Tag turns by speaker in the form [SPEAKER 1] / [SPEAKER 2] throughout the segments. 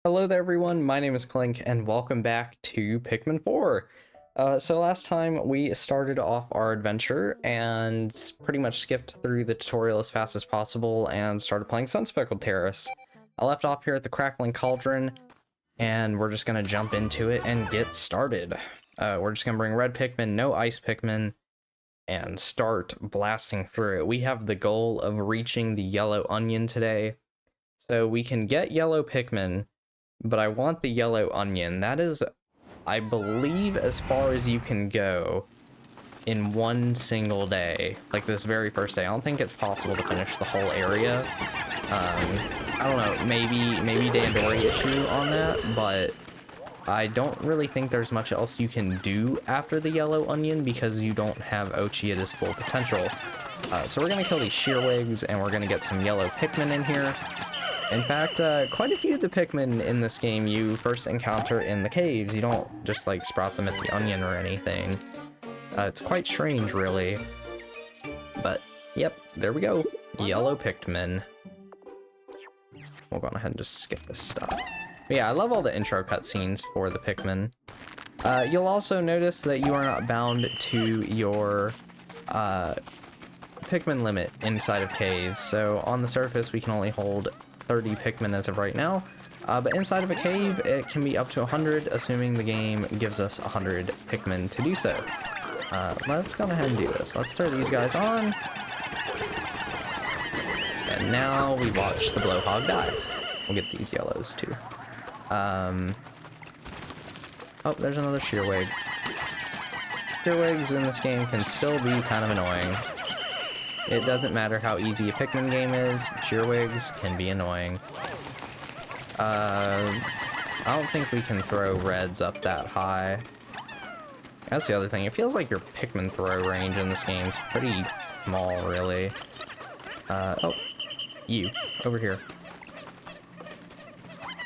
[SPEAKER 1] Hello there everyone, my name is Clink and welcome back to Pikmin 4. So last time we started off our adventure and pretty much skipped through the tutorial as fast as possible and started playing Sun-Speckled Terrace. I left off here at the Crackling Cauldron and we're just going to jump into it and get started. We're just going to bring red Pikmin, no ice Pikmin, and start blasting through it. We have the goal of reaching the yellow onion today, so we can get yellow Pikmin. But I want the yellow onion. That is, I believe, as far as you can go in one single day. Like this very first day. I don't think it's possible to finish the whole area. I don't know, maybe Dandori gets you on that, but I don't really think there's much else you can do after the yellow onion because you don't have Ochi at his full potential. So we're gonna kill these shearwigs and we're gonna get some yellow Pikmin in here. In fact, quite a few of the Pikmin in this game you first encounter in the caves. You don't just like sprout them at the onion or anything. It's quite strange, really. But, yep, there we go. Yellow Pikmin. We'll go ahead and just skip this stuff. But yeah, I love all the intro cutscenes for the Pikmin. You'll also notice that you are not bound to your Pikmin limit inside of caves. So on the surface, we can only hold 30 Pikmin as of right now, but inside of a cave it can be up to 100, assuming the game gives us 100 Pikmin to do so. Let's go ahead and do this. Let's throw these guys on, and now we watch the blowhog die. We'll get these yellows too. Oh, there's another shearwig. Shearwigs in this game can still be kind of annoying. It doesn't matter how easy a Pikmin game is, shearwigs can be annoying. I don't think we can throw reds up that high. That's the other thing, it feels like your Pikmin throw range in this game is pretty small, really. Oh, you, over here.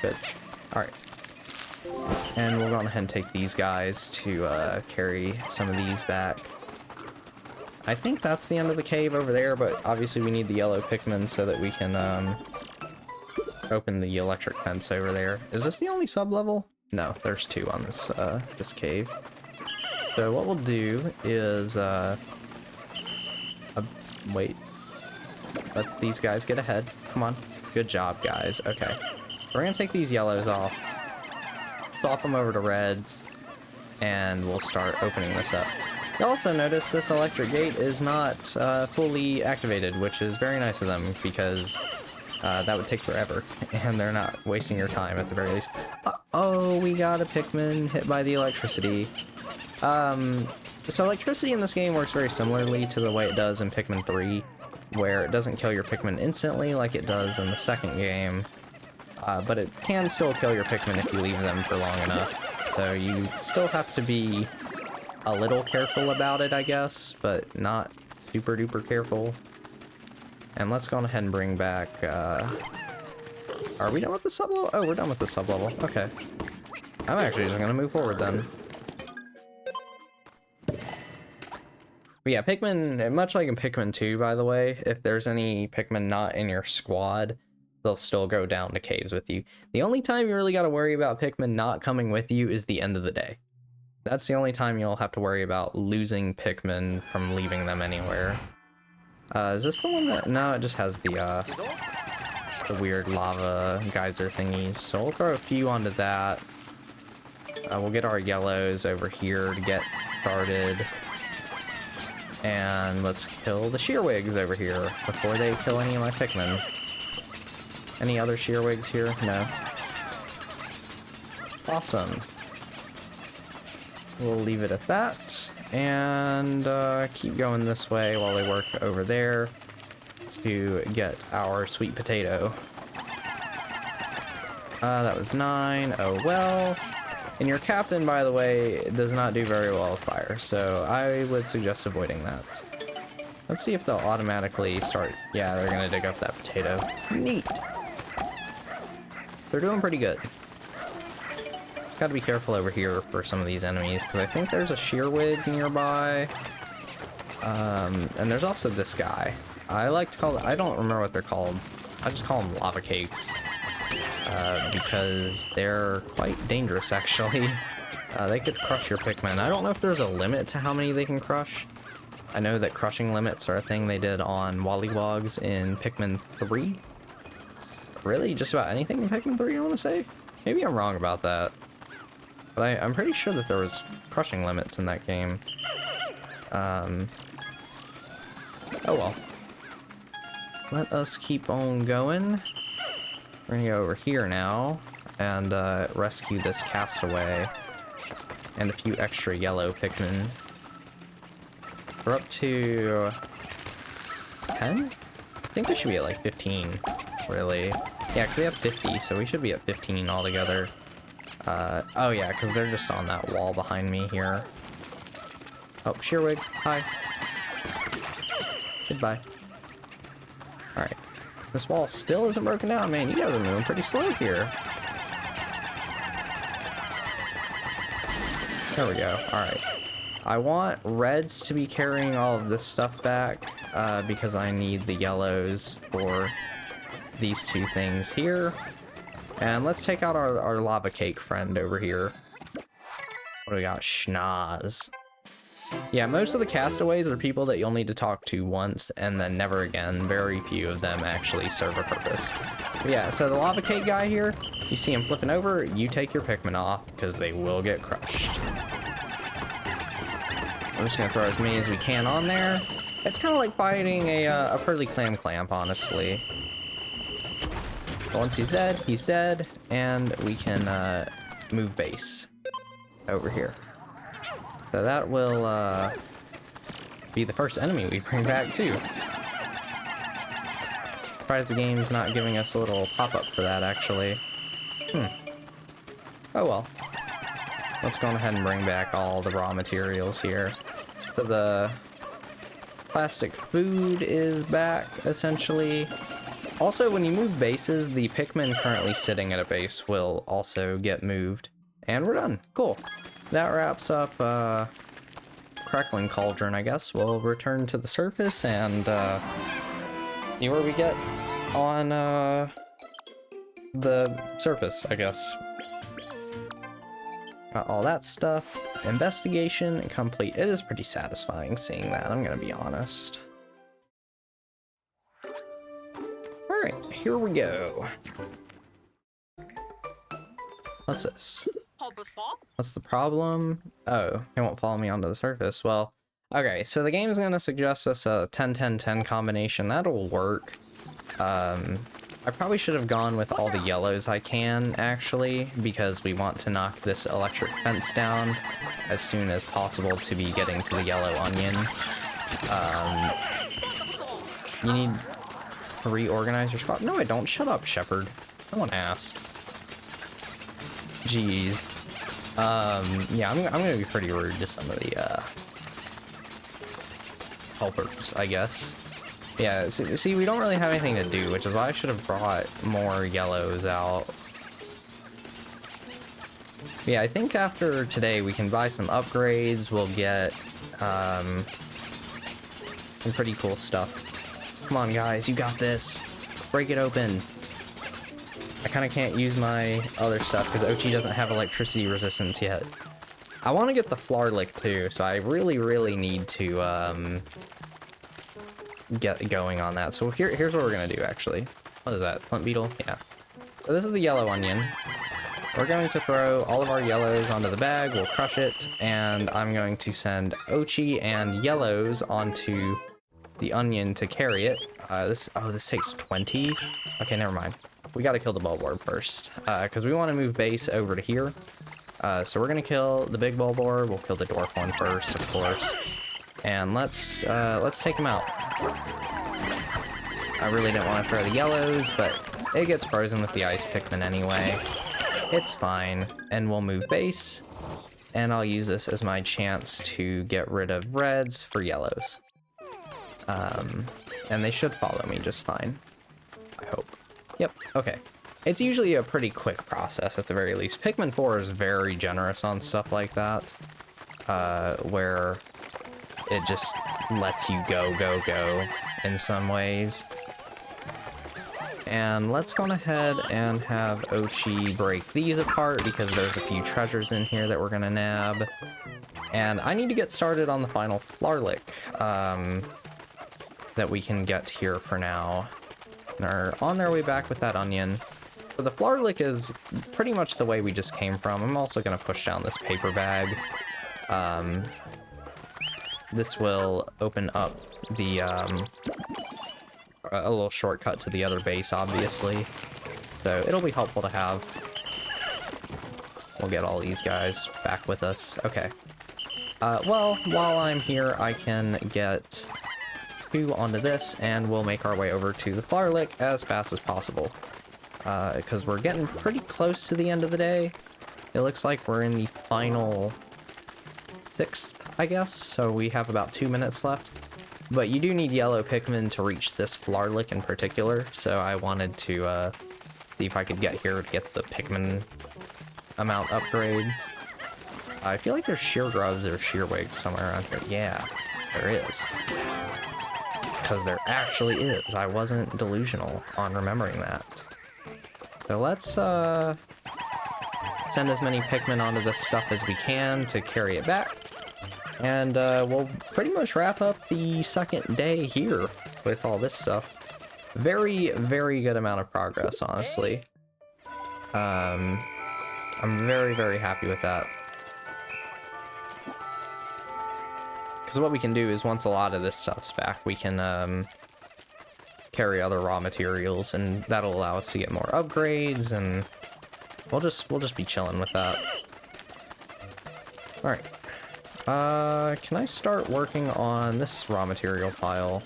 [SPEAKER 1] Good. Alright. And we'll go ahead and take these guys to carry some of these back. I think that's the end of the cave over there, but obviously we need the yellow Pikmin so that we can open the electric fence over there. Is this the only sub-level? No, there's two on this this cave. So what we'll do is wait. Let these guys get ahead. Come on. Good job, guys. Okay. We're gonna take these yellows off, swap them over to reds, and we'll start opening this up. You'll also notice this electric gate is not fully activated, which is very nice of them, because that would take forever, and they're not wasting your time at the very least. Oh, we got a Pikmin hit by the electricity. So electricity in this game works very similarly to the way it does in Pikmin 3, where it doesn't kill your Pikmin instantly like it does in the second game, but it can still kill your Pikmin if you leave them for long enough. So you still have to be a little careful about it, I guess, but not super duper careful. And let's go ahead and bring back, are we done with the sub-level? Oh, we're done with the sub-level. Okay. I'm actually just gonna move forward then. But yeah, Pikmin, much like in Pikmin 2, by the way, if there's any Pikmin not in your squad, they'll still go down to caves with you. The only time you really gotta worry about Pikmin not coming with you is the end of the day. That's the only time you'll have to worry about losing Pikmin from leaving them anywhere. Is this the one that... No, it just has the weird lava geyser thingies. So we'll throw a few onto that. We'll get our yellows over here to get started. And let's kill the shearwigs over here before they kill any of my Pikmin. Any other shearwigs here? No. Awesome. We'll leave it at that, and keep going this way while they work over there to get our sweet potato. That was 9. Oh well. And your captain, by the way, does not do very well with fire, so I would suggest avoiding that. Let's see if they'll automatically start. Yeah, they're gonna dig up that potato. Neat. They're doing pretty good. Gotta be careful over here for some of these enemies, because I think there's a shearwig nearby. And there's also this guy. I like to call it, I don't remember what they're called. I just call them lava cakes. because they're quite dangerous, actually. They could crush your Pikmin. I don't know if there's a limit to how many they can crush. I know that crushing limits are a thing they did on Wollywogs in Pikmin 3. Really? Just about anything in Pikmin 3, I want to say? Maybe I'm wrong about that. But I'm pretty sure that there was crushing limits in that game. Oh well. Let us keep on going. We're gonna go over here now and rescue this castaway and a few extra yellow Pikmin. We're up to 10? I think we should be at like 15, really. Yeah, because we have 50, so we should be at 15 altogether. Oh yeah, because they're just on that wall behind me here. Oh, Shearwig, hi. Goodbye. Alright. This wall still isn't broken down, man. You guys are moving pretty slow here. There we go. Alright. I want reds to be carrying all of this stuff back, because I need the yellows for these two things here. And let's take out our lava cake friend over here. What do we got? Schnoz. Yeah, most of the castaways are people that you'll need to talk to once and then never again. Very few of them actually serve a purpose. But yeah, so the lava cake guy here, you see him flipping over, you take your Pikmin off because they will get crushed. I'm just gonna throw as many as we can on there. It's kind of like fighting a Pearly Clamp, honestly. But once he's dead, and we can move base over here. So that will be the first enemy we bring back too. Surprised the game's not giving us a little pop-up for that, actually. Oh well. Let's go ahead and bring back all the raw materials here. So the plastic food is back, essentially. Also, when you move bases, the Pikmin currently sitting at a base will also get moved. And we're done. Cool. That wraps up Crackling Cauldron, I guess. We'll return to the surface and see where we get on the surface, I guess. Got all that stuff. Investigation complete. It is pretty satisfying seeing that, I'm gonna be honest. Alright, here we go. What's this? What's the problem? Oh, it won't follow me onto the surface. Well, okay, so the game's gonna suggest us a 10-10-10 combination. That'll work. I probably should have gone with all the yellows I can, actually, because we want to knock this electric fence down as soon as possible to be getting to the yellow onion. You need to reorganize your spot. No, I don't. Shut up, Shepherd. No one asked. Jeez. Yeah, I'm gonna be pretty rude to some of the, helpers, I guess. Yeah, see, we don't really have anything to do, which is why I should have brought more yellows out. Yeah, I think after today we can buy some upgrades, we'll get, some pretty cool stuff. Come on, guys, you got this. Break it open. I kind of can't use my other stuff because Ochi doesn't have electricity resistance yet. I want to get the Flarlick too, so I really need to get going on that. So here's what we're gonna do, actually. What is that? Flint beetle? Yeah. So this is the yellow onion. We're going to throw all of our yellows onto the bag. We'll crush it, and I'm going to send Ochi and yellows onto the onion to carry it. This takes 20. Okay, never mind. We gotta kill the Bulborb first, because we want to move base over to here. So we're gonna kill the big Bulborb. We'll kill the dwarf one first, of course. And let's take him out. I really didn't want to throw the yellows, but it gets frozen with the ice Pikmin anyway. It's fine, and we'll move base. And I'll use this as my chance to get rid of reds for yellows. And they should follow me just fine. I hope. Yep, okay. It's usually a pretty quick process at the very least. Pikmin 4 is very generous on stuff like that, where it just lets you go in some ways. And let's go ahead and have Ochi break these apart because there's a few treasures in here that we're gonna nab. And I need to get started on the final Flarlick that we can get here for now. They're on their way back with that onion. So the Flarlick is pretty much the way we just came from. I'm also gonna push down this paper bag. This will open up the a little shortcut to the other base, obviously. So it'll be helpful to have. We'll get all these guys back with us. Okay. Well, while I'm here, I can get 2 onto this, and we'll make our way over to the Flarlick as fast as possible. Because we're getting pretty close to the end of the day. It looks like we're in the final 6th, I guess, so we have about 2 minutes left. But you do need yellow Pikmin to reach this Flarlick in particular, so I wanted to see if I could get here to get the Pikmin amount upgrade. I feel like there's sheer grubs or sheer wigs somewhere around here. Yeah, there is. Because there actually is. I wasn't delusional on remembering that. So let's send as many Pikmin onto this stuff as we can to carry it back. And we'll pretty much wrap up the second day here with all this stuff. Very, very good amount of progress, honestly. I'm very, very happy with that. Because what we can do is once a lot of this stuff's back, we can carry other raw materials, and that'll allow us to get more upgrades, and we'll just be chilling with that. All right. Can I start working on this raw material pile?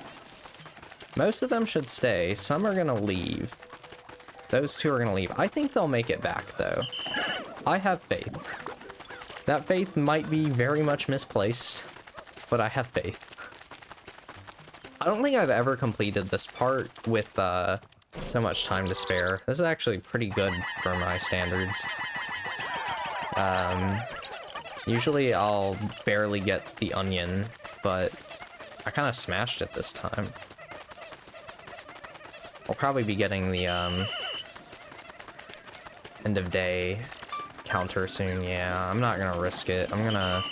[SPEAKER 1] Most of them should stay. Some are gonna leave. Those 2 are gonna leave. I think they'll make it back, though. I have faith. That faith might be very much misplaced, but I have faith. I don't think I've ever completed this part with so much time to spare. This is actually pretty good for my standards. Usually I'll barely get the onion, but I kind of smashed it this time. I'll probably be getting the end of day counter soon. Yeah, I'm not gonna risk it. I'm gonna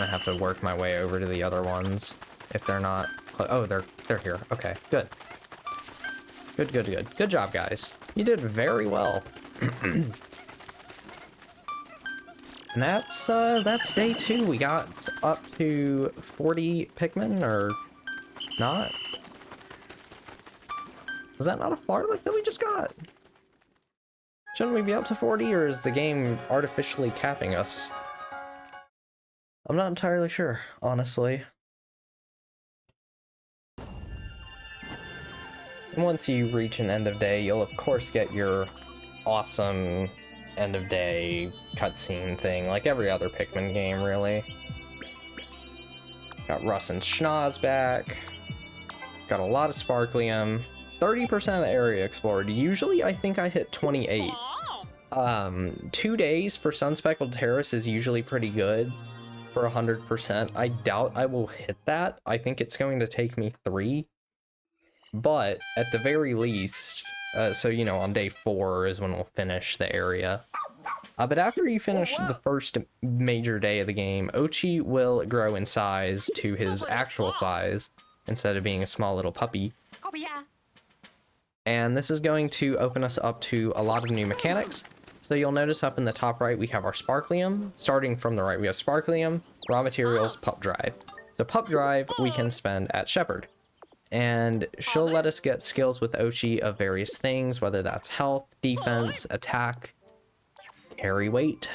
[SPEAKER 1] have to work my way over to the other ones if they're not. Oh, they're here. Okay, good. Good job, guys. You did very well. And that's day 2. We got up to 40 Pikmin, or not? Was that not a Flarlick that we just got? Shouldn't we be up to 40, or is the game artificially capping us? I'm not entirely sure, honestly. And once you reach an end of day, you'll of course get your awesome end of day cutscene thing, like every other Pikmin game, really. Got Russ and Schnoz back. Got a lot of Sparklium. 30% of the area explored. Usually I think I hit 28. 2 days for Sun-Speckled Terrace is usually pretty good for 100%. I doubt I will hit that. I think it's going to take me 3. But at the very least, so you know, on day 4 is when we'll finish the area. But after you finish the first major day of the game, Ochi will grow in size to his actual size instead of being a small little puppy. And this is going to open us up to a lot of new mechanics. So you'll notice up in the top right, we have our Sparklium. Starting from the right, we have Sparklium, Raw Materials, Pup Drive. So Pup Drive we can spend at Shepherd. And she'll let us get skills with Ochi of various things, whether that's health, defense, attack, carry weight.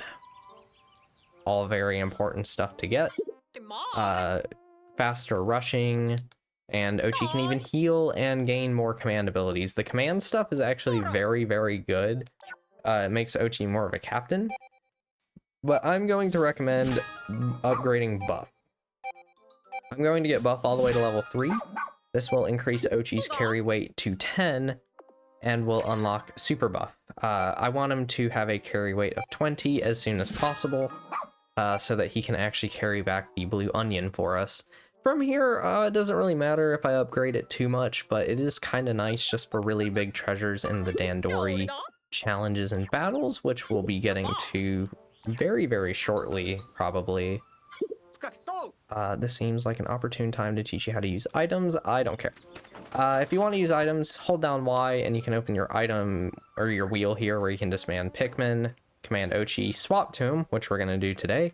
[SPEAKER 1] All very important stuff to get. Faster rushing, and Ochi can even heal and gain more command abilities. The command stuff is actually very, very good. It makes Ochi more of a captain. But I'm going to recommend upgrading Buff. I'm going to get Buff all the way to level 3. This will increase Ochi's carry weight to 10 and will unlock Super Buff. I want him to have a carry weight of 20 as soon as possible so that he can actually carry back the blue onion for us. From here, it doesn't really matter if I upgrade it too much, but it is kind of nice just for really big treasures in the Dandori challenges and battles, which we'll be getting to very, very shortly, probably. This seems like an opportune time to teach you how to use items. I don't care. If you want to use items, hold down Y and you can open your item or your wheel here where you can disband Pikmin, command Ochi, swap to him, which we're going to do today,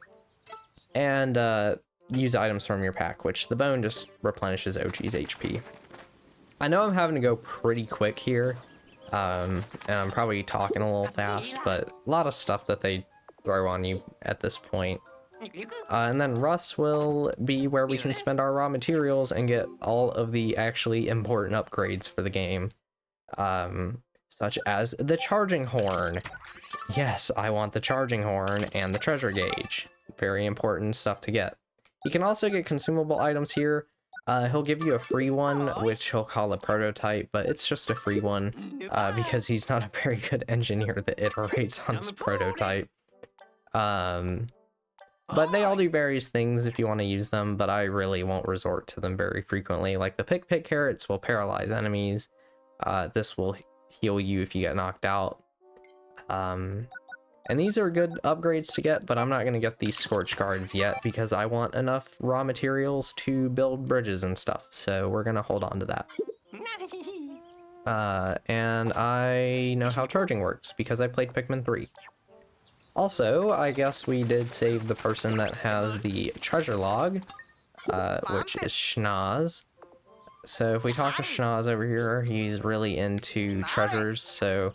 [SPEAKER 1] and use items from your pack, which the bone just replenishes Ochi's HP. I know I'm having to go pretty quick here, and I'm probably talking a little fast, but a lot of stuff that they throw on you at this point. And then Russ will be where we can spend our raw materials and get all of the actually important upgrades for the game, such as the charging horn. Yes, I want the charging horn and the treasure gauge. Very important stuff to get. You can also get consumable items here. He'll give you a free one, which he'll call a prototype, but it's just a free one because he's not a very good engineer that iterates on his prototype. But they all do various things if you want to use them, but I really won't resort to them very frequently. Like the Pick carrots will paralyze enemies. This will heal you if you get knocked out. And these are good upgrades to get, but I'm not going to get these Scorch Guards yet because I want enough raw materials to build bridges and stuff. So we're going to hold on to that. And I know how charging works because I played Pikmin 3. Also, I guess we did save the person that has the treasure log, which is Schnoz. So if we talk to Schnoz over here, he's really into treasures, so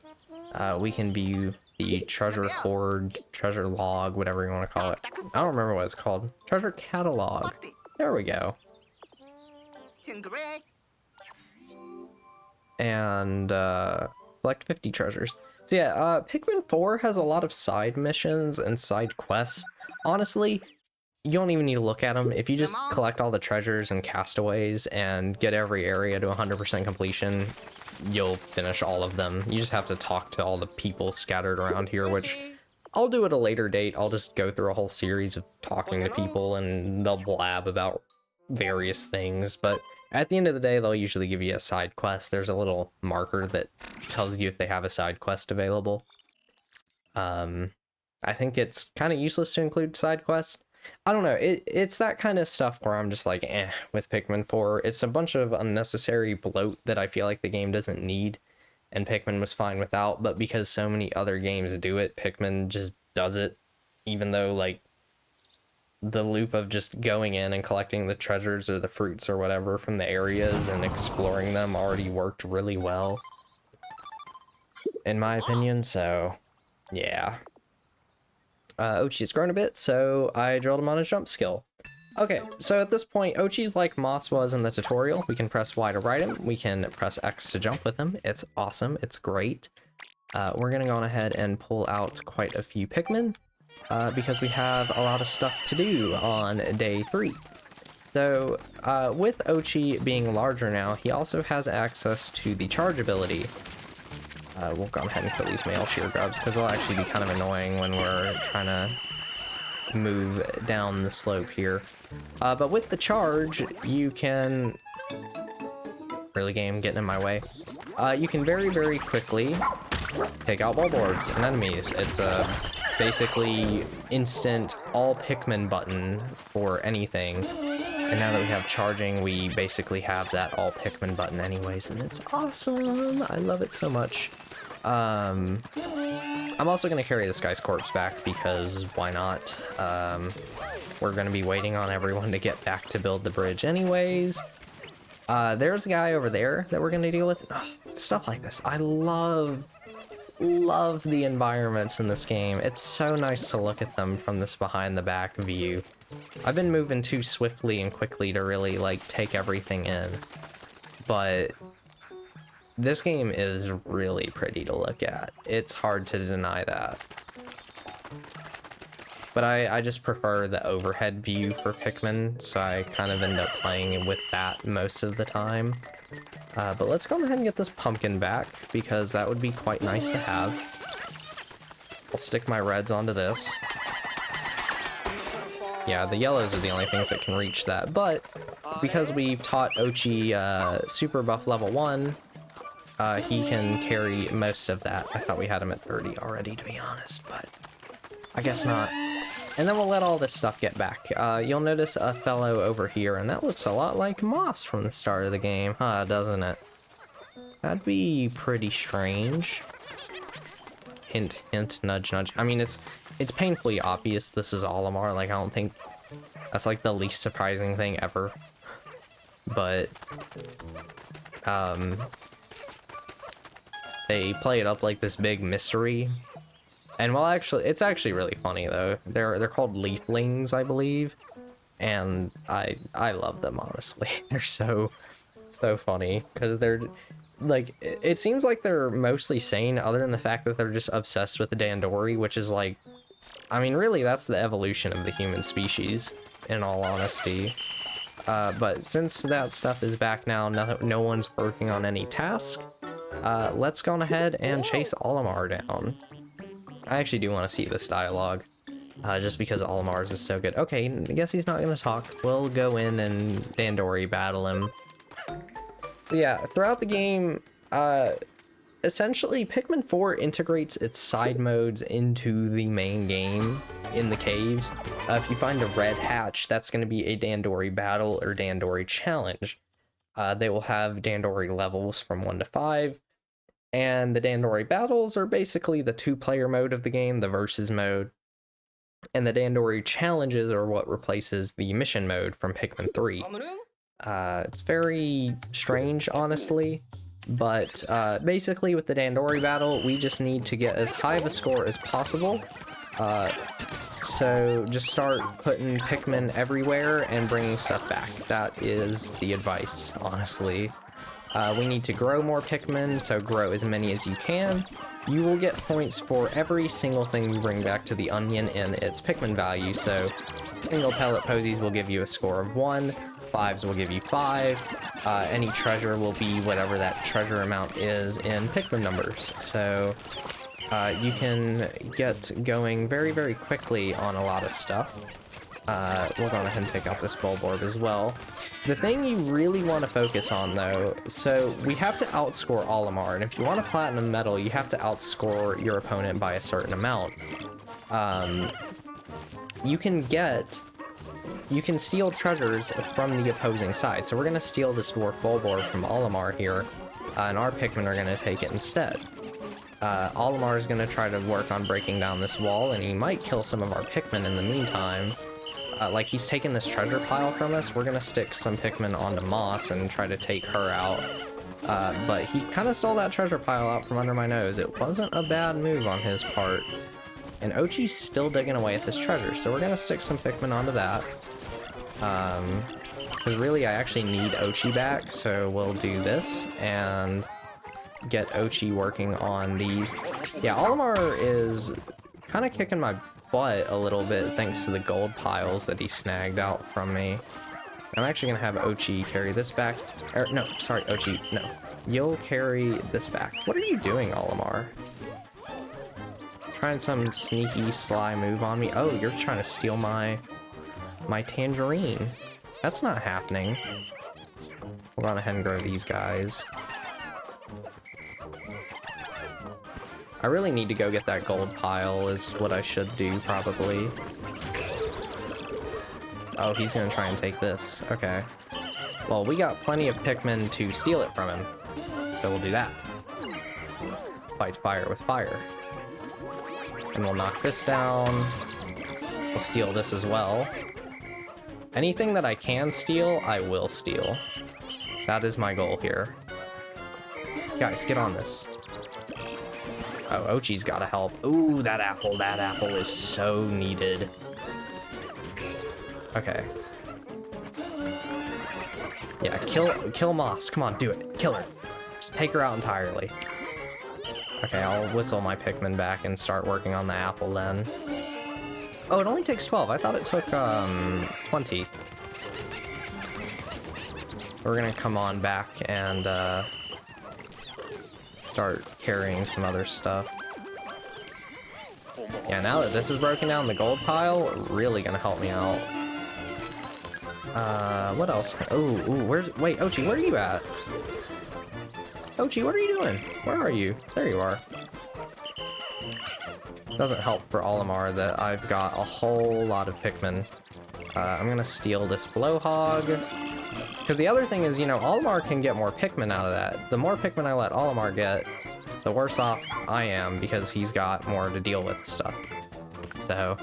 [SPEAKER 1] we can view the treasure hoard, treasure log, whatever you want to call it. I don't remember what it's called. Treasure catalog. There we go. And collect 50 treasures. So yeah, Pikmin 4 has a lot of side missions and side quests. Honestly, you don't even need to look at them. If you just collect all the treasures and castaways and get every area to 100% completion, you'll finish all of them. You just have to talk to all the people scattered around here, which I'll do at a later date. I'll just go through a whole series of talking to people and they'll blab about various things, but at the end of the day, they'll usually give you a side quest. There's a little marker that tells you if they have a side quest available. I think it's kind of useless to include side quests. I don't know, it's that kind of stuff where I'm just like, with Pikmin 4. It's a bunch of unnecessary bloat that I feel like the game doesn't need, and Pikmin was fine without, but because so many other games do it, Pikmin just does it, even though, like, the loop of just going in and collecting the treasures or the fruits or whatever from the areas and exploring them already worked really well, in my opinion, so yeah. Ochi's grown a bit, so I drilled him on his jump skill. Okay, so at this point, Ochi's like Moss was in the tutorial. We can press Y to ride him, we can press X to jump with him. It's awesome, it's great. We're gonna go on ahead and pull out quite a few Pikmin, because we have a lot of stuff to do on day 3. So, with Ochi being larger now, he also has access to the charge ability. We'll go ahead and kill these male shear grubs, because they'll actually be kind of annoying when we're trying to move down the slope here. But with the charge, you can... Really, game, getting in my way. You can very, very quickly take out Bulborbs and enemies. It's a basically instant all Pikmin button for anything. And now that we have charging, we basically have that all Pikmin button anyways, and it's awesome! I love it so much. I'm also going to carry this guy's corpse back, because why not? We're going to be waiting on everyone to get back to build the bridge anyways. There's a guy over there that we're going to deal with. Stuff like this. I love the environments in this game. It's so nice to look at them from this behind the back view. I've been moving too swiftly and quickly to really, like, take everything in. But this game is really pretty to look at. It's hard to deny that. But I just prefer the overhead view for Pikmin, so I kind of end up playing with that most of the time. But let's go ahead and get this pumpkin back, because that would be quite nice to have. I'll stick my reds onto this. Yeah, the yellows are the only things that can reach that, but because we've taught Ochi super buff level 1, he can carry most of that. I thought we had him at 30 already, to be honest, but I guess not. And then we'll let all this stuff get back. You'll notice a fellow over here, and that looks a lot like Moss from the start of the game, huh, doesn't it? That'd be pretty strange. Hint, hint, nudge, nudge. I mean, it's painfully obvious this is Olimar. Like, I don't think that's, like, the least surprising thing ever. But, they play it up like this big mystery. And well, actually, it's actually really funny though. They're called leaflings, I believe, and I love them, honestly. They're so funny because they're like, it seems like they're mostly sane, other than the fact that they're just obsessed with the Dandori, which is like, I mean, really, that's the evolution of the human species, in all honesty. But since that stuff is back now, no one's working on any task. Let's go on ahead and chase Olimar down. I actually do want to see this dialogue, just because Olimar's is so good. Okay, I guess he's not going to talk. We'll go in and Dandori battle him. So yeah, throughout the game, essentially Pikmin 4 integrates its side modes into the main game in the caves. If you find a red hatch, that's going to be a Dandori battle or Dandori challenge. They will have Dandori levels from 1 to 5. And the Dandori battles are basically the 2-player mode of the game, the versus mode. And the Dandori challenges are what replaces the mission mode from Pikmin 3. It's very strange, honestly. But basically with the Dandori battle, we just need to get as high of a score as possible. So just start putting Pikmin everywhere and bringing stuff back. That is the advice, honestly. We need to grow more Pikmin, so grow as many as you can. You will get points for every single thing you bring back to the onion in its Pikmin value, so single pellet posies will give you a score of 1, 5s will give you 5, any treasure will be whatever that treasure amount is in Pikmin numbers, so you can get going very, very quickly on a lot of stuff. We'll go ahead and take out this bulb orb as well. The thing you really want to focus on, though, so we have to outscore Olimar, and if you want a platinum medal, you have to outscore your opponent by a certain amount. You can steal treasures from the opposing side, so we're going to steal this dwarf bulb orb from Olimar here, and our Pikmin are going to take it instead. Olimar is going to try to work on breaking down this wall, and he might kill some of our Pikmin in the meantime. Like, he's taking this treasure pile from us. We're gonna stick some Pikmin onto Moss and try to take her out. But he kind of stole that treasure pile out from under my nose. It wasn't a bad move on his part. And Ochi's still digging away at this treasure, so we're gonna stick some Pikmin onto that. Because really, I actually need Ochi back, so we'll do this and get Ochi working on these. Yeah, Olimar is kind of kicking my butt a little bit thanks to the gold piles that he snagged out from me. I'm actually gonna have Ochi carry this back. No, sorry, Ochi, no. You'll carry this back. What are you doing, Olimar? Trying some sneaky, sly move on me. Oh, you're trying to steal my tangerine. That's not happening. We'll go ahead and grow these guys. I really need to go get that gold pile is what I should do, probably. Oh, he's gonna try and take this. Okay. Well, we got plenty of Pikmin to steal it from him, so we'll do that. Fight fire with fire. And we'll knock this down. We'll steal this as well. Anything that I can steal, I will steal. That is my goal here. Guys, get on this. Oh, Ochi's gotta help. Ooh, that apple is so needed. Okay. Yeah, kill Moss. Come on, do it. Kill her. Just take her out entirely. Okay, I'll whistle my Pikmin back and start working on the apple then. Oh, it only takes 12. I thought it took, 20. We're gonna come on back and, start carrying some other stuff. Yeah, now that this is broken down, the gold pile really gonna help me out. What else? Oh, wait, Ochi, where are you at? Ochi, what are you doing? Where are you? There you are. Doesn't help for Olimar that I've got a whole lot of Pikmin. I'm gonna steal this Blowhog. Because the other thing is, you know, Olimar can get more Pikmin out of that. The more Pikmin I let Olimar get, the worse off I am, because he's got more to deal with stuff. So,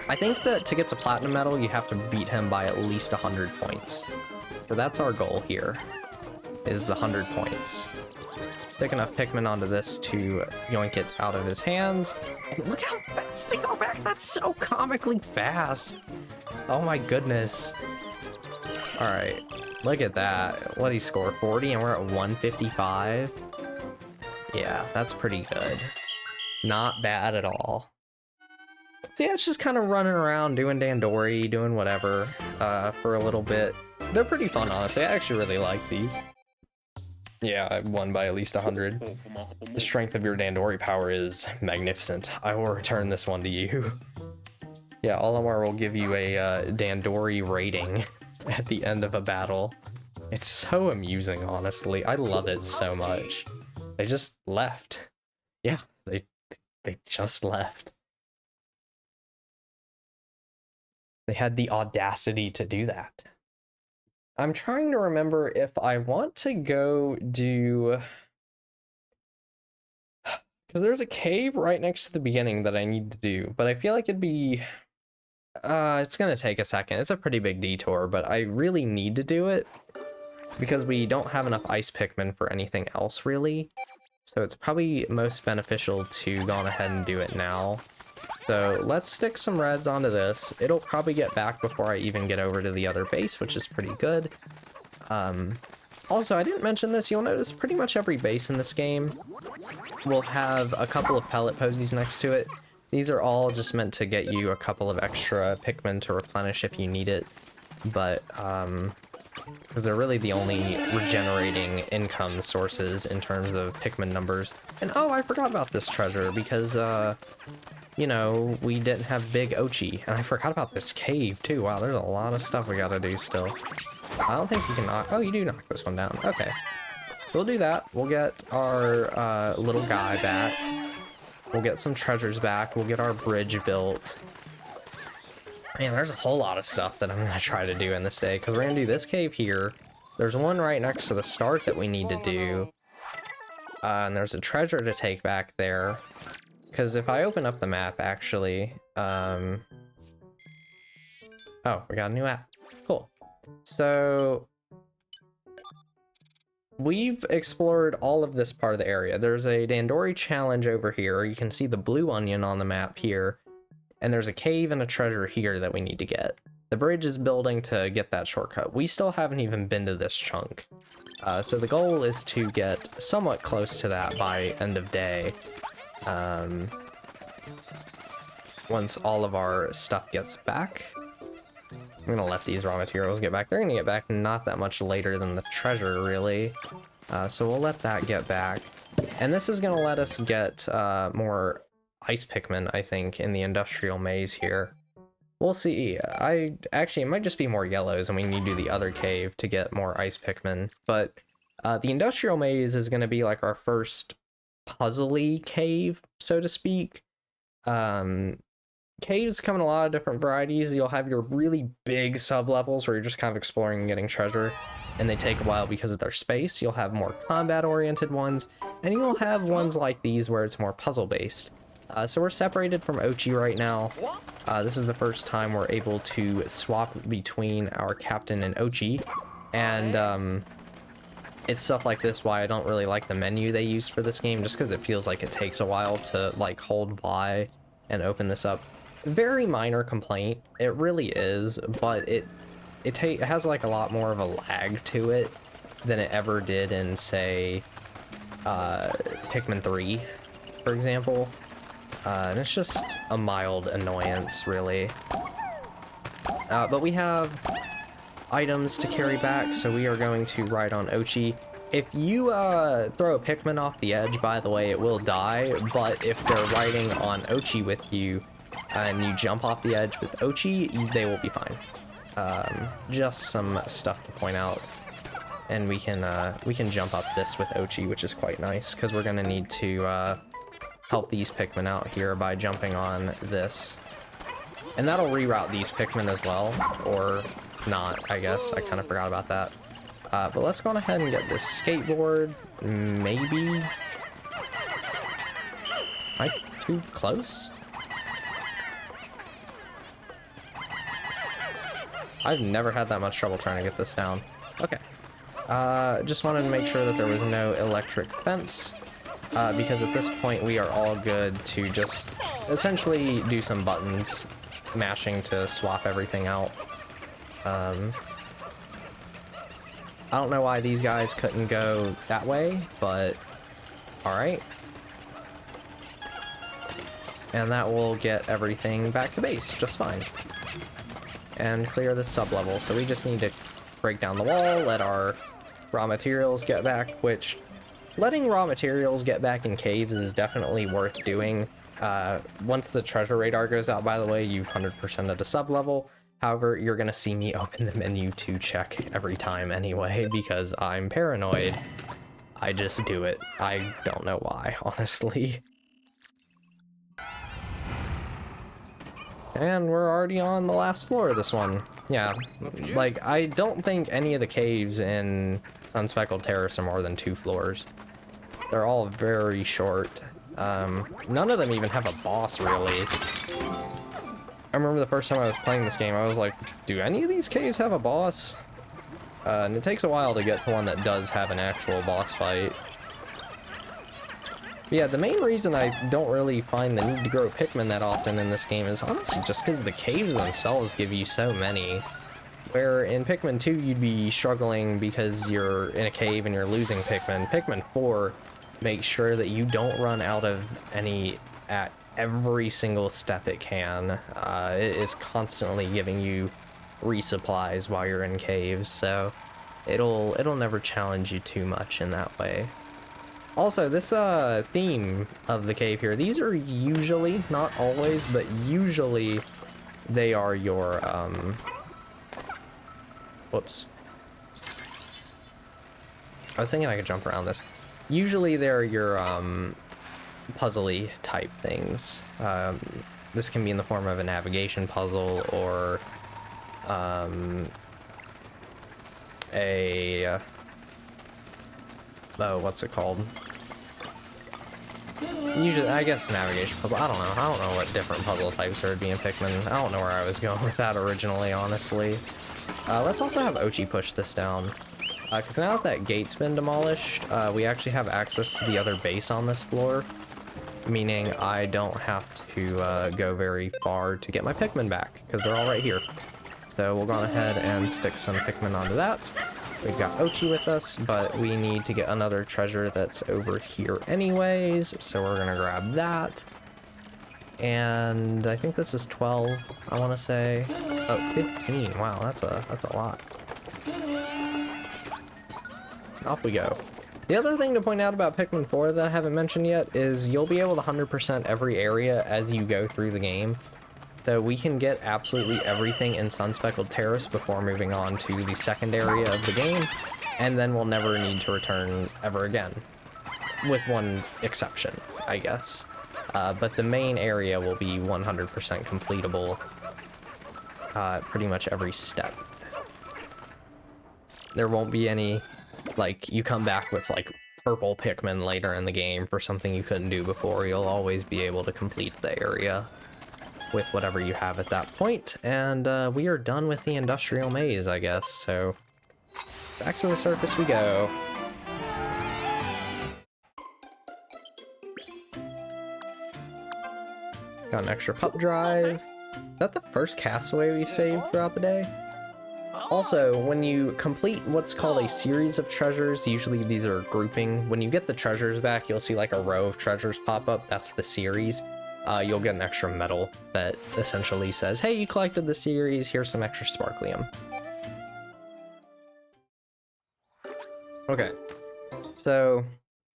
[SPEAKER 1] I think that to get the Platinum Medal, you have to beat him by at least 100 points. So that's our goal here, is the 100 points. Stick enough Pikmin onto this to yoink it out of his hands. And look how fast they go back! That's so comically fast! Oh my goodness. Alright, look at that. What did he score? 40 and we're at 155? Yeah, that's pretty good. Not bad at all. So yeah, it's just kind of running around doing Dandori, doing whatever for a little bit. They're pretty fun, honestly. I actually really like these. Yeah, I won by at least 100. The strength of your Dandori power is magnificent. I will return this one to you. Yeah, Olimar will give you a Dandori rating at the end of a battle. It's so amusing, honestly. I love it so much. They just left. Yeah, they just left. They had the audacity to do that. I'm trying to remember if I want to go do... Because there's a cave right next to the beginning that I need to do, but I feel like it'd be... it's gonna take a second. It's a pretty big detour, but I really need to do it because we don't have enough ice Pikmin for anything else, really. So it's probably most beneficial to go on ahead and do it now. So let's stick some reds onto this. It'll probably get back before I even get over to the other base, which is pretty good. Also, I didn't mention this. You'll notice pretty much every base in this game will have a couple of pellet posies next to it. These are all just meant to get you a couple of extra Pikmin to replenish if you need it. But, because they're really the only regenerating income sources in terms of Pikmin numbers. And oh, I forgot about this treasure because, you know, we didn't have Big Ochi. And I forgot about this cave, too. Wow, there's a lot of stuff we gotta do still. I don't think you can knock... Oh, you do knock this one down. Okay. We'll do that. We'll get our little guy back. We'll get some treasures back. We'll get our bridge built. Man, there's a whole lot of stuff that I'm going to try to do in this day. Because we're going to do this cave here. There's one right next to the start that we need to do. And there's a treasure to take back there. Because if I open up the map, actually... Oh, we got a new app. Cool. So... we've explored all of this part of the area. There's a Dandori challenge over here. You can see the blue onion on the map here. And there's a cave and a treasure here that we need to get. The bridge is building to get that shortcut. We still haven't even been to this chunk. So the goal is to get somewhat close to that by end of day. Once all of our stuff gets back. I'm going to let these raw materials get back. They're going to get back not that much later than the treasure, really. So we'll let that get back. And this is going to let us get more ice Pikmin, I think, in the industrial maze here. We'll see. Actually, it might just be more yellows, and we need to do the other cave to get more ice Pikmin. But the industrial maze is going to be like our first puzzly cave, so to speak. Caves come in a lot of different varieties. You'll have your really big sub-levels where you're just kind of exploring and getting treasure, and they take a while because of their space. You'll have more combat-oriented ones, and you'll have ones like these where it's more puzzle-based. So we're separated from Ochi right now. This is the first time we're able to swap between our captain and Ochi, and it's stuff like this why I don't really like the menu they used for this game, just because it feels like it takes a while to like hold Y and open this up. Very minor complaint, it really is, but it has like a lot more of a lag to it than it ever did in, say, Pikmin 3, for example. And it's just a mild annoyance, really. But we have items to carry back, so we are going to ride on Ochi. If you throw a Pikmin off the edge, by the way, it will die, but if they're riding on Ochi with you, and you jump off the edge with Ochi, they will be fine. just some stuff to point out. And we can jump up this with Ochi, which is quite nice, because we're gonna need to help these Pikmin out here by jumping on this. And that'll reroute these Pikmin as well, or not, I guess. I kind of forgot about that. But let's go on ahead and get this skateboard. Maybe? Am I too close? I've never had that much trouble trying to get this down. Okay. Just wanted to make sure that there was no electric fence, because at this point we are all good to just essentially do some buttons mashing to swap everything out. I don't know why these guys couldn't go that way, but alright. And that will get everything back to base just fine. And clear the sub-level, so we just need to break down the wall, let our raw materials get back, which letting raw materials get back in caves is definitely worth doing. Once the treasure radar goes out, by the way, you've 100% of the sub-level. However, you're gonna see me open the menu to check every time anyway, because I'm paranoid. I just do it. I don't know why, honestly. And we're already on the last floor of this one. Yeah, like, I don't think any of the caves in Sun-Speckled Terrace are more than 2 floors. They're all very short. None of them even have a boss, really. I remember the first time I was playing this game, I was like, do any of these caves have a boss? And it takes a while to get to one that does have an actual boss fight. But yeah, the main reason I don't really find the need to grow Pikmin that often in this game is honestly just because the caves themselves give you so many. Where in Pikmin 2 you'd be struggling because you're in a cave and you're losing Pikmin. Pikmin 4 makes sure that you don't run out of any at every single step it can. It is constantly giving you resupplies while you're in caves, so it'll never challenge you too much in that way. Also, this theme of the cave here, these are usually, not always, but usually they are your whoops. I was thinking I could jump around this. Usually they're your puzzly type things. This can be in the form of a navigation puzzle or oh, what's it called? Usually, I guess navigation puzzle. I don't know what different puzzle types there would be in Pikmin. I don't know where I was going with that originally, honestly. Let's also have Ochi push this down. Because now that that gate's been demolished, we actually have access to the other base on this floor. Meaning I don't have to go very far to get my Pikmin back, because they're all right here. So we'll go ahead and stick some Pikmin onto that. We've got Ochi with us, but we need to get another treasure that's over here anyways, so we're gonna grab that. And I think this is 12, I want to say. Oh, 15. Wow, that's a lot. Off we go. The other thing to point out about Pikmin 4 that I haven't mentioned yet is you'll be able to 100% every area as you go through the game. So we can get absolutely everything in Sun-Speckled Terrace before moving on to the second area of the game, and then we'll never need to return ever again. With one exception, I guess. But the main area will be 100% completable pretty much every step. There won't be any, like, you come back with, like, purple Pikmin later in the game for something you couldn't do before. You'll always be able to complete the area with whatever you have at that point. And we are done with the industrial maze, I guess. So back to the surface we go. Got an extra pup drive. Is that the first castaway we've saved throughout the day? Also, when you complete what's called a series of treasures, usually these are grouping. When you get the treasures back, you'll see like a row of treasures pop up. That's the series. You'll get an extra medal that essentially says, hey, you collected the series, here's some extra sparklium. Okay, so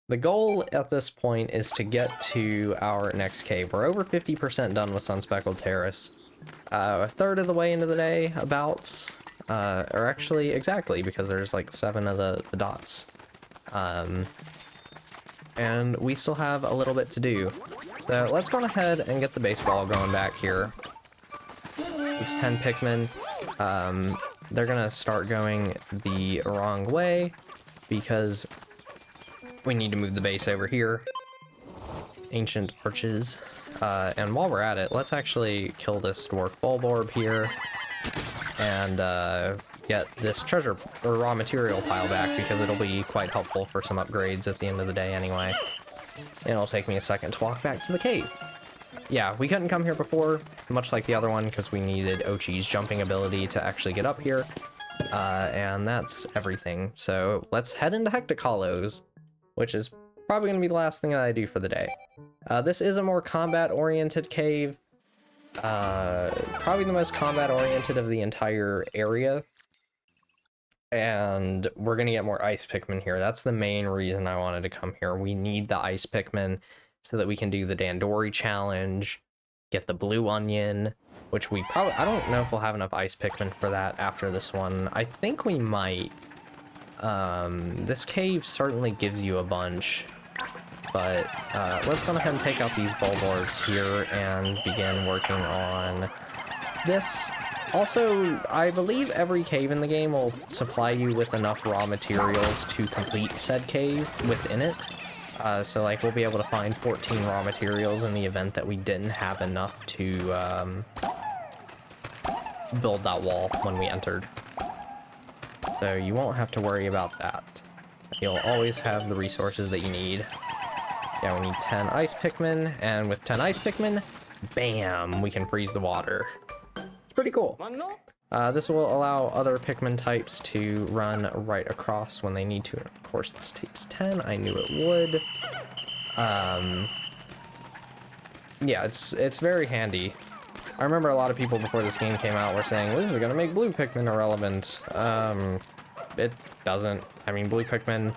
[SPEAKER 1] the goal at this point is to get to our next cave. We're over 50% done with Sun-Speckled Terrace. a third of the way into the day, about. Or actually, exactly, because there's like 7 of the dots. And we still have a little bit to do. So let's go ahead and get the baseball going back here. These 10 Pikmin, they're gonna start going the wrong way because we need to move the base over here. Ancient arches. And while we're at it, let's actually kill this dwarf bulborb here and get this treasure or raw material pile back because it'll be quite helpful for some upgrades at the end of the day anyway. And it'll take me a second to walk back to the cave. Yeah, we couldn't come here before, much like the other one, because we needed Ochi's jumping ability to actually get up here. And that's everything. So let's head into Hectic Hollows, which is probably going to be the last thing that I do for the day. This is a more combat-oriented cave. Probably the most combat-oriented of the entire area. And we're going to get more ice Pikmin here. That's the main reason I wanted to come here. We need the ice Pikmin so that we can do the Dandori challenge, get the blue onion, which we probably... I don't know if we'll have enough ice Pikmin for that after this one. I think we might. This cave certainly gives you a bunch. But let's go ahead and take out these bulborbs here and begin working on this. Also, I believe every cave in the game will supply you with enough raw materials to complete said cave within it. So like we'll be able to find 14 raw materials in the event that we didn't have enough to build that wall when we entered. So you won't have to worry about that. You'll always have the resources that you need. Yeah, we need 10 ice Pikmin, and with 10 ice Pikmin, bam, we can freeze the water. It's pretty cool. This will allow other Pikmin types to run right across when they need to. And of course, this takes 10. I knew it would. Yeah, it's very handy. I remember a lot of people before this game came out were saying, this is going to make blue Pikmin irrelevant. It doesn't. I mean, blue Pikmin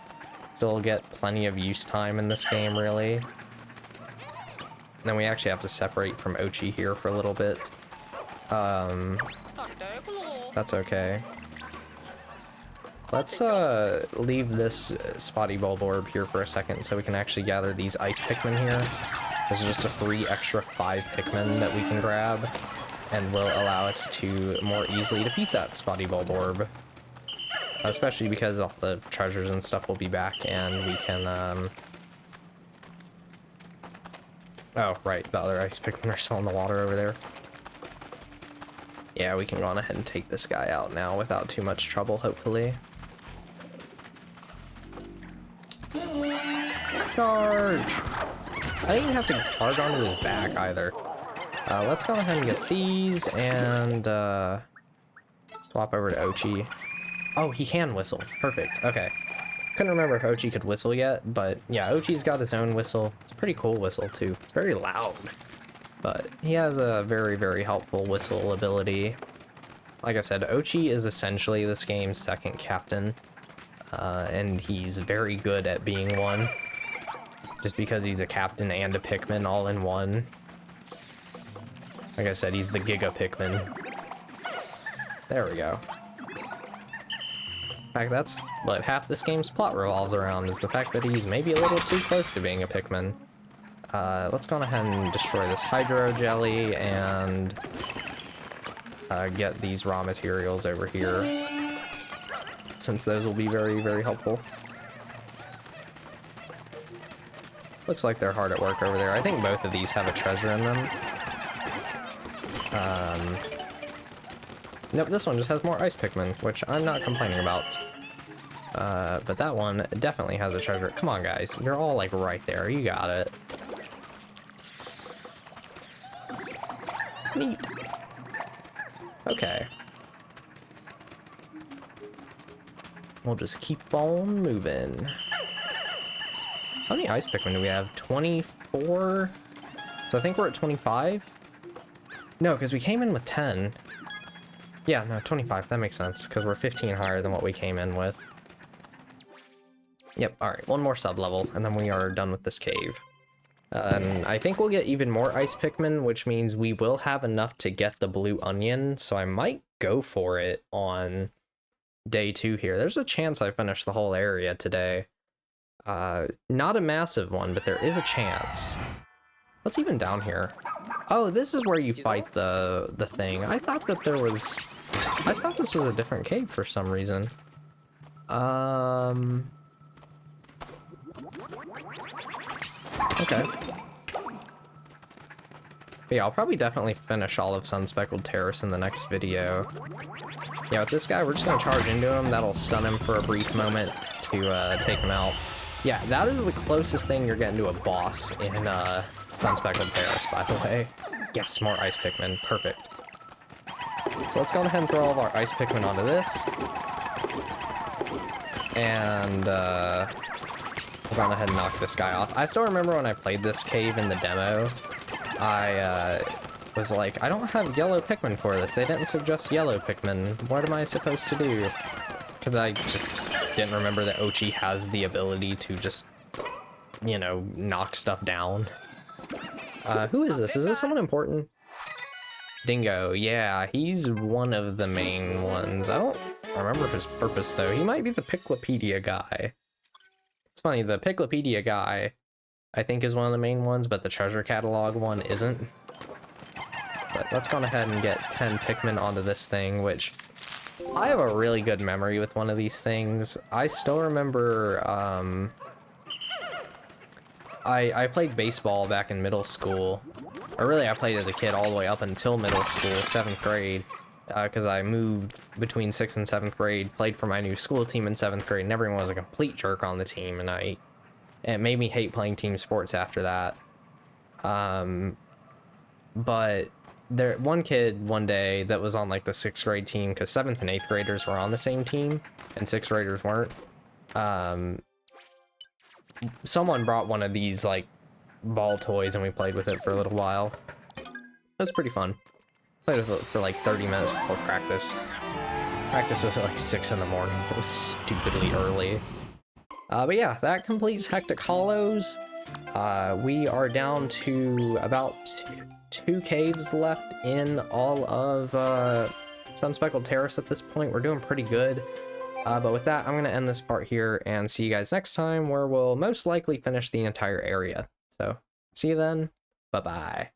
[SPEAKER 1] still get plenty of use time in this game, really. And then we actually have to separate from Ochi here for a little bit. That's okay. Let's leave this spotty bulborb here for a second so we can actually gather these ice Pikmin here. This is just a free extra 5 Pikmin that we can grab and will allow us to more easily defeat that spotty bulborb. Especially because all the treasures and stuff will be back and we can, oh, right, the other ice Pikmin are still in the water over there. Yeah, we can go on ahead and take this guy out now without too much trouble, hopefully. Charge! I didn't even have to charge onto his back either. Let's go ahead and get these and, swap over to Ochi. Oh, he can whistle. Perfect. Okay. Couldn't remember if Ochi could whistle yet, but yeah, Ochi's got his own whistle. It's a pretty cool whistle, too. It's very loud. But he has a very, very helpful whistle ability. Like I said, Ochi is essentially this game's second captain. And he's very good at being one. Just because he's a captain and a Pikmin all in one. Like I said, he's the Giga Pikmin. There we go. In fact, that's what half this game's plot revolves around, is the fact that he's maybe a little too close to being a Pikmin. Let's go ahead and destroy this Hydro Jelly and get these raw materials over here, since those will be very, very helpful. Looks like they're hard at work over there. I think both of these have a treasure in them. Nope, this one just has more ice Pikmin, which I'm not complaining about. But that one definitely has a treasure. Come on, guys. You're all, like, right there. You got it. Neat. Okay. We'll just keep on moving. How many ice Pikmin do we have? 24? So I think we're at 25? No, because we came in with 10. Yeah, no, 25. That makes sense, because we're 15 higher than what we came in with. Yep, alright. One more sub-level, and then we are done with this cave. And I think we'll get even more ice Pikmin, which means we will have enough to get the blue onion, so I might go for it on day 2 here. There's a chance I finish the whole area today. Not a massive one, but there is a chance. What's even down here? Oh, this is where you fight the thing. I thought that there was... I thought this was a different cave for some reason. Okay. But yeah, I'll probably definitely finish all of Sun-Speckled Terrace in the next video. Yeah, with this guy, we're just gonna charge into him. That'll stun him for a brief moment to take him out. Yeah, that is the closest thing you're getting to a boss in Sun-Speckled Terrace, by the way. Yes, more ice Pikmin. Perfect. So let's go ahead and throw all of our ice Pikmin onto this. And we'll go ahead and knock this guy off. I still remember when I played this cave in the demo, I was like, I don't have yellow Pikmin for this. They didn't suggest yellow Pikmin. What am I supposed to do? Because I just didn't remember that Ochi has the ability to just, you know, knock stuff down. Who is this? Is this someone important? Dingo, yeah, he's one of the main ones. I don't remember his purpose, though. He might be the Piclopedia guy. It's funny, the Piclopedia guy, I think, is one of the main ones, but the treasure catalog one isn't. But let's go ahead and get 10 Pikmin onto this thing, which I have a really good memory with one of these things. I still remember, I played baseball back in middle school. Or really, I played as a kid all the way up until middle school, 7th grade, because I moved between 6th and 7th grade, played for my new school team in 7th grade, and everyone was a complete jerk on the team, and it made me hate playing team sports after that. But there, one kid one day that was on like the 6th grade team, because 7th and 8th graders were on the same team, and 6th graders weren't. Someone brought one of these like ball toys and we played with it for a little while. It was pretty fun. Played with it for like 30 minutes before practice. Practice was at like 6 in the morning. It was stupidly early. But yeah, that completes Hectic Hollows. We are down to about 2 caves left in all of Sun-Speckled Terrace at this point. We're doing pretty good. But with that, I'm going to end this part here and see you guys next time, where we'll most likely finish the entire area. So, see you then. Bye-bye.